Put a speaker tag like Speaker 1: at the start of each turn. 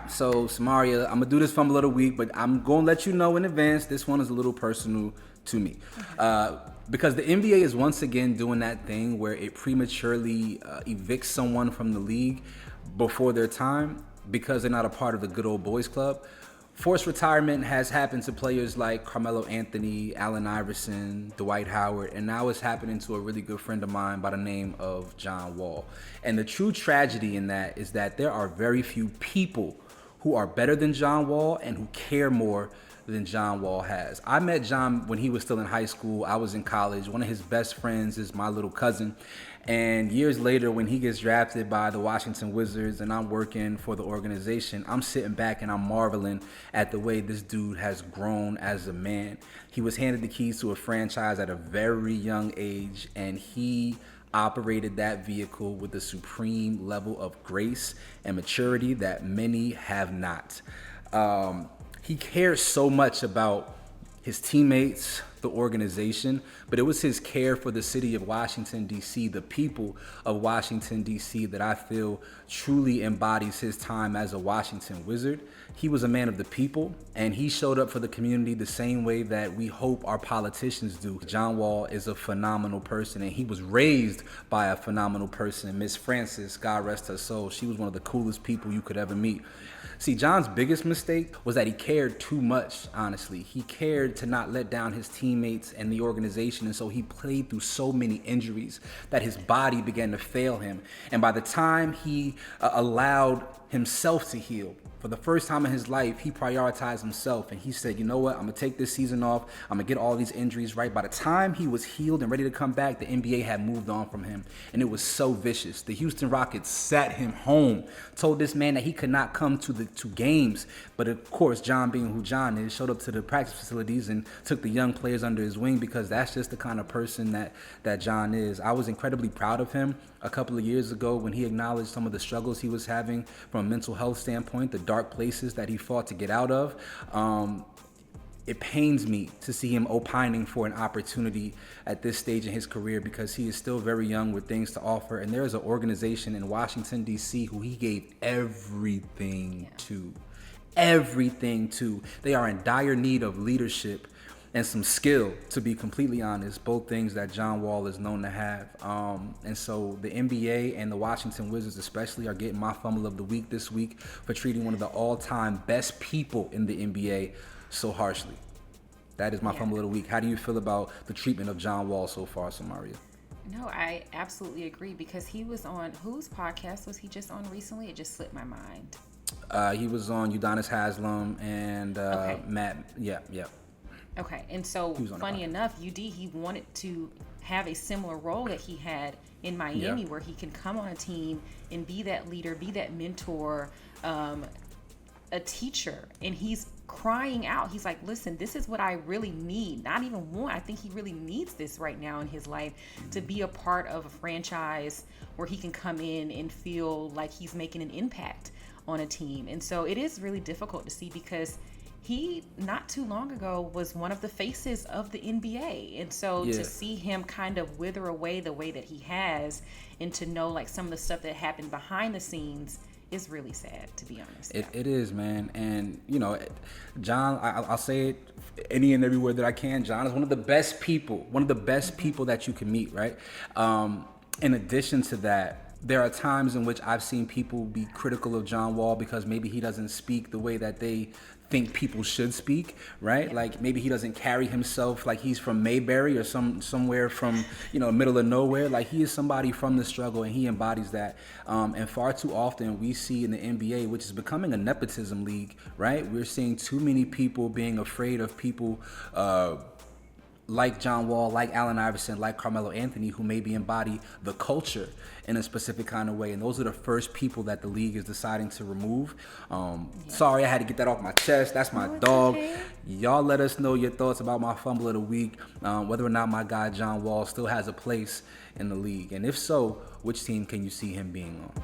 Speaker 1: So, Samaria, I'm gonna do this fumble of the week, but I'm gonna let you know in advance. This one is a little personal to me, because the NBA is once again doing that thing where it prematurely evicts someone from the league before their time because they're not a part of the good old boys club. Forced retirement has happened to players like Carmelo Anthony, Allen Iverson, Dwight Howard, and now it's happening to a really good friend of mine by the name of John Wall. And the true tragedy in that is that there are very few people who are better than John Wall and who care more than John Wall has. I met John when he was still in high school. I was in college. One of his best friends is my little cousin. And years later, when he gets drafted by the Washington Wizards and I'm working for the organization, I'm sitting back and I'm marveling at the way this dude has grown as a man. He was handed the keys to a franchise at a very young age, and he operated that vehicle with a supreme level of grace and maturity that many have not. He cares so much about his teammates, the organization, but it was his care for the city of Washington, D.C., the people of Washington, D.C., that I feel truly embodies his time as a Washington Wizard. He was a man of the people, and he showed up for the community the same way that we hope our politicians do. John Wall is a phenomenal person, and he was raised by a phenomenal person, Miss Frances, God rest her soul. She was one of the coolest people you could ever meet. See, John's biggest mistake was that he cared too much, honestly. He cared to not let down his teammates and the organization, and so he played through so many injuries that his body began to fail him. And by the time he allowed himself to heal, for the first time in his life, he prioritized himself, and he said, you know what, I'm going to take this season off. I'm going to get all these injuries right. By the time he was healed and ready to come back, the NBA had moved on from him, and it was so vicious. The Houston Rockets sat him home, told this man that he could not come to the two games. But of course, John, being who John is, showed up to the practice facilities and took the young players under his wing, because that's just the kind of person that John is. I was incredibly proud of him a couple of years ago when he acknowledged some of the struggles he was having from a mental health standpoint, the dark places that he fought to get out of. It pains me to see him opining for an opportunity at this stage in his career, because he is still very young with things to offer. And there is an organization in Washington, D.C. who he gave everything to. Everything to. They are in dire need of leadership and some skill, to be completely honest, both things that John Wall is known to have. And so the NBA and the Washington Wizards especially are getting my fumble of the week this week for treating one of the all-time best people in the NBA so harshly. That is my fumble of the week. How do you feel about the treatment of John Wall so far, Samaria?
Speaker 2: No, I absolutely agree, because he was on, whose podcast was he just on recently? It just slipped my mind.
Speaker 1: He was on Udonis Haslem and Matt. Yeah.
Speaker 2: Okay, and so funny enough, UD, he wanted to have a similar role that he had in Miami, where he can come on a team and be that leader, be that mentor, a teacher. And he's crying out. He's like, listen, this is what I really need. Not even want. I think he really needs this right now in his life, to be a part of a franchise where he can come in and feel like he's making an impact on a team. And so it is really difficult to see, because he, not too long ago, was one of the faces of the NBA. And so to see him kind of wither away the way that he has, and to know like some of the stuff that happened behind the scenes, is really sad, to be honest.
Speaker 1: It is, man. And, you know, John, I'll say it any and everywhere that I can, John is one of the best people that you can meet, right? In addition to that, there are times in which I've seen people be critical of John Wall because maybe he doesn't speak the way that they think people should speak, right? Yeah. Like maybe he doesn't carry himself like he's from Mayberry or somewhere from, middle of nowhere. Like he is somebody from the struggle, and he embodies that. And far too often we see in the NBA, which is becoming a nepotism league, right? We're seeing too many people being afraid of people like John Wall, like Allen Iverson, like Carmelo Anthony, who maybe embody the culture in a specific kind of way. And those are the first people that the league is deciding to remove. Sorry, I had to get that off my chest. That's my dog. Okay. Y'all let us know your thoughts about my fumble of the week, whether or not my guy John Wall still has a place in the league. And if so, which team can you see him being on?